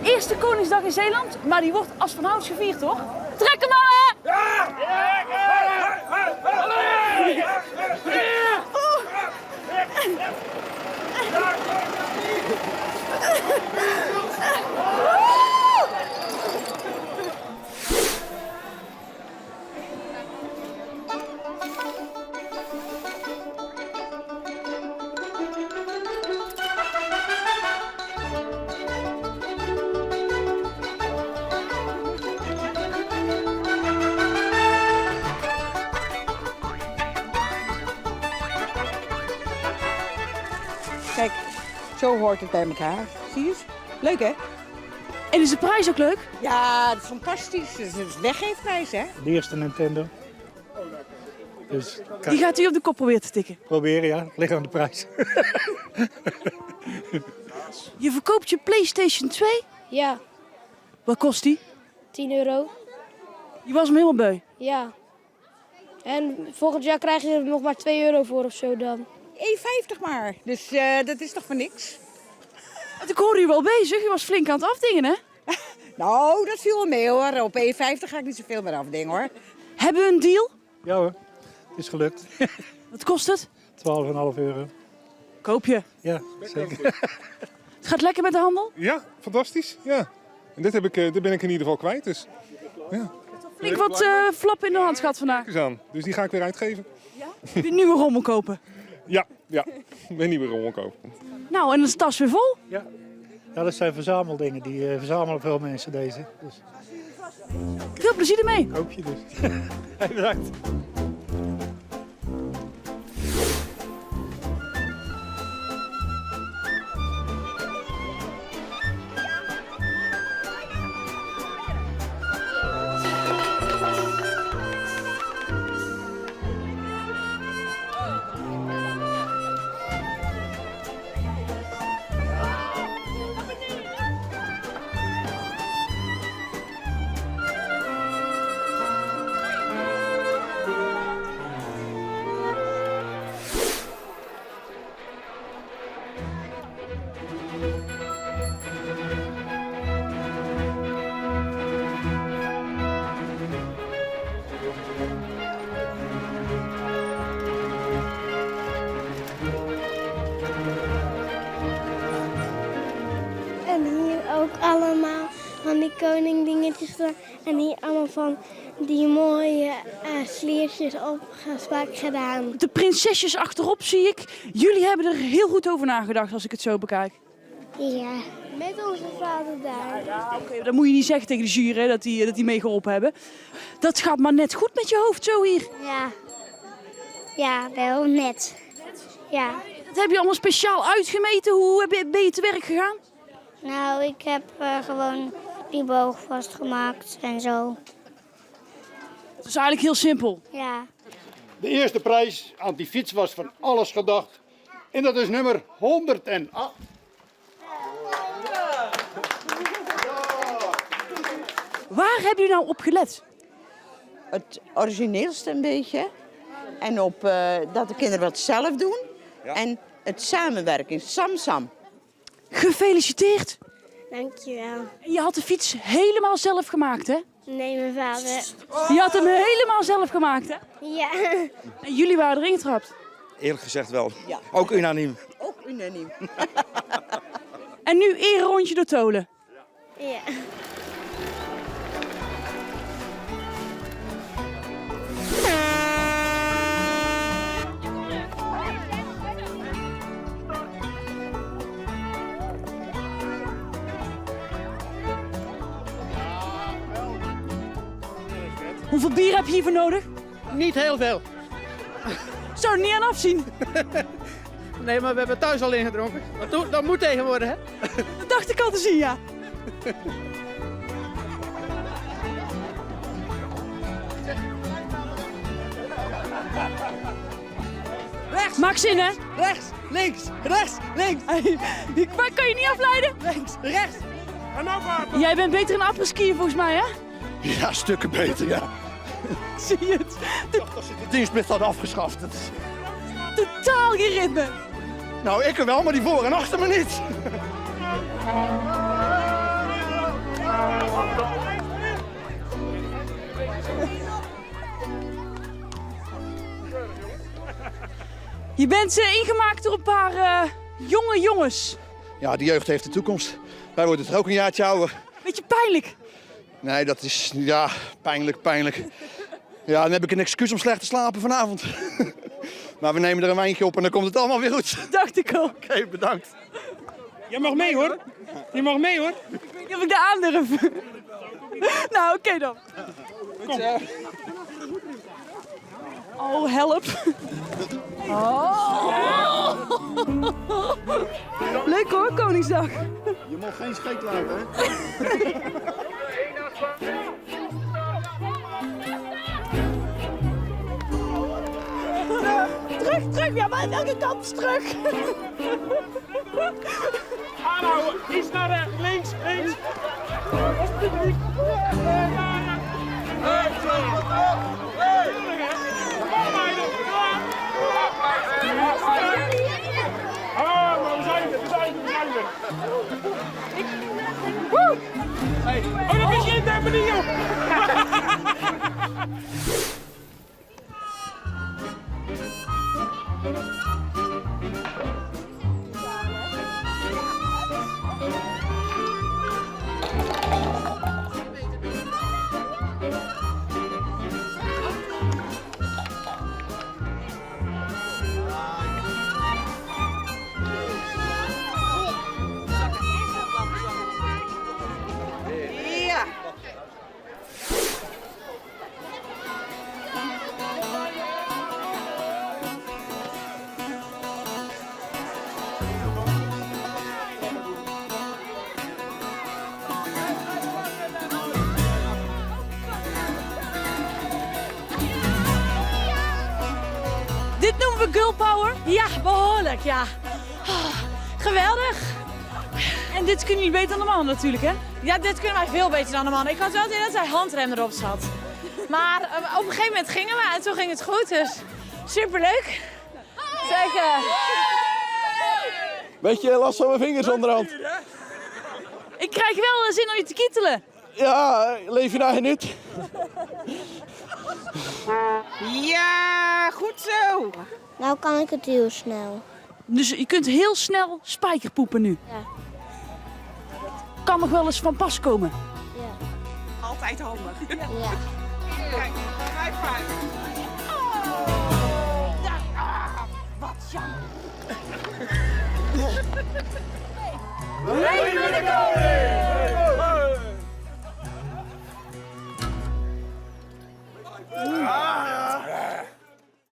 Eerste Koningsdag in Zeeland, maar die wordt als vanouds gevierd, toch? Trek hem aan, hè! Kijk, zo hoort het bij elkaar. Zie je het? Leuk, hè? En is de prijs ook leuk? Ja, dat is fantastisch. Het is een weggeefprijs, hè? De eerste Nintendo. Dus Die gaat u op de kop proberen te tikken. proberen, ja. Het ligt aan de prijs. Je verkoopt je PlayStation 2? Ja, Wat kost die? €10. Je was hem helemaal beu. Ja. En volgend jaar krijg je er nog maar €2 voor of zo dan. 1,50 maar. Dus dat is toch voor niks? Want ik hoorde u wel bezig. U was flink aan het afdingen, hè? Nou, dat viel wel mee, hoor. Op 1,50 ga ik niet zoveel meer afdingen, hoor. Hebben we een deal? Ja hoor, het is gelukt. Wat kost het? €12,5. Koop je. Ja, zeker. Het gaat lekker met de handel? Ja, fantastisch. Ja. En dit ben ik in ieder geval kwijt. Dus Flink wat flap in de hand gehad vandaag. eens aan. Dus die ga ik weer uitgeven. Heb je een nieuwe rommel kopen? Ja. Ik ben niet weer rondkopen. Nou, en dan is de tas weer vol. Ja. Ja, dat zijn verzameldingen. Die verzamelen veel mensen deze. Dus Veel plezier ermee. koop je dus. Hey, bedankt. En hier ook allemaal van die koningdingetjes gedaan. En hier allemaal van die mooie sliertjes opgespakt gedaan. De prinsesjes achterop zie ik. Jullie hebben er heel goed over nagedacht als ik het zo bekijk. Ja, met onze vader daar. Oké, dat moet je niet zeggen tegen de jury hè, dat die meegeholpen hebben. Dat gaat maar net goed met je hoofd zo hier. Ja, wel net. Ja. Dat heb je allemaal speciaal uitgemeten. Hoe ben je te werk gegaan? Nou, ik heb gewoon die boog vastgemaakt en zo. Het is eigenlijk heel simpel. Ja. De eerste prijs aan die fiets was van alles gedacht. En dat is nummer 108. Waar heb je nou op gelet? Het origineelste een beetje. En op dat de kinderen wat zelf doen. Ja. En het samenwerken, Samsam. Gefeliciteerd. Dankjewel. En je had de fiets helemaal zelf gemaakt, hè? Nee, mijn vader. Je had hem helemaal zelf gemaakt, hè? Ja. En jullie waren erin getrapt. Eerlijk gezegd wel. Ja. Ook unaniem. Ook unaniem. En nu erecondje door Tolen. Ja. Hoeveel bier heb je hiervoor nodig? Niet heel veel. Zou er niet aan afzien. Nee, maar we hebben thuis al ingedronken. Dat moet tegenwoordig, hè? Dat dacht ik al te zien, ja. Weg! Maak zin, hè? Rechts, links, rechts, links. Maar kan je niet afleiden? Links, rechts. En nou water. Jij bent beter in apres-skiën volgens mij, hè? Ja, stukken beter, ja. Zie je het? De dienstplicht had afgeschaft. Dat is- Totaal geen ritme. Nou, ik er wel, maar die voor en achter me niet. Je bent ingemaakt door een paar jonge jongens. Ja, de jeugd heeft de toekomst. Wij worden er ook een jaartje ouder. Beetje pijnlijk. Nee, dat is, ja, pijnlijk. Ja, dan heb ik een excuus om slecht te slapen vanavond. Maar we nemen er een wijntje op en dan komt het allemaal weer goed. Dacht ik al. Oké, bedankt. Je mag mee hoor. Je mag mee hoor. Ik weet niet of ik daar aandurf. Nou, oké dan. Kom. Oh, help. Oh. Leuk hoor, Koningsdag. Je mag geen scheet laten, hè? Terug, ja, maar welke kant is terug? Aanhouden. Iets naar rechts. Links, links. We zijn er. Oh, dat is geen tempelier. Dit noemen we girl power. Ja, behoorlijk, ja. Oh, geweldig. En dit kunnen jullie beter dan de mannen natuurlijk, hè? Ja, dit kunnen wij veel beter dan de man. Ik had wel het idee dat hij handrem erop zat. Maar op een gegeven moment gingen we en toen ging het goed, dus superleuk. Zeker. Beetje last van mijn vingers onderhand. Ik krijg wel zin om je te kietelen. Ja, leef je naar genut? Ja, goed zo. Nou kan ik het heel snel. Dus je kunt heel snel spijkerpoepen nu. Ja. Kan nog wel eens van pas komen. Ja. Altijd handig. Ja. Kijk, high five. Nee!